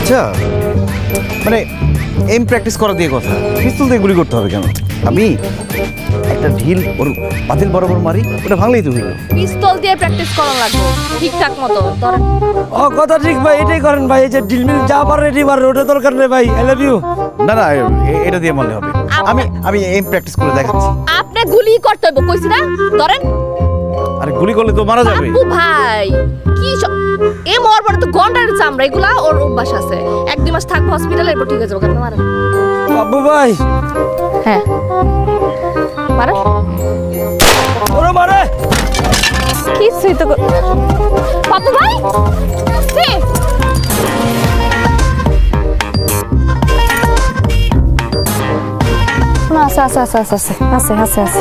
আচ্ছা মানে M practice করা দিয়ে কথা, পিস্তল দিয়ে গুলি করতে হবে কেন? আমি একটা ঢিল ওর পাতিল বরাবর মারি, ওটা ভাঙলেই তো হইল। পিস্তল দিয়ে প্র্যাকটিস করা লাগবে ঠিকঠাক মতো ধরেন। ও কথা ঠিক ভাই, এটাই করেন ভাই। এই যে ডিলমিল যা পারে রেডি মারেন, ওটা দরকার নেই ভাই। I love you. না না, এটা দিয়ে মারলে হবে। আমি আমি এম প্র্যাকটিস করে দেখাচ্ছি। আপনি গুলি করতে হবে কইছি না, ধরেন। আরে গুলি করলে তো মারা যাবে। আপু ভাই কি এ মরবার তো গন্ডার চামড়া, এগুলা ওর অভ্যাস আছে। 1-2 মাস থাকবো হসপিটালে, এরপর ঠিক হয়ে যাবে। কেন মারেন? বাবু ভাই। হ্যাঁ মারেন। ওরে মারে। কিছুই তো বাবু ভাই সে না আছে আছে আছে আছে আছে আছে আছে।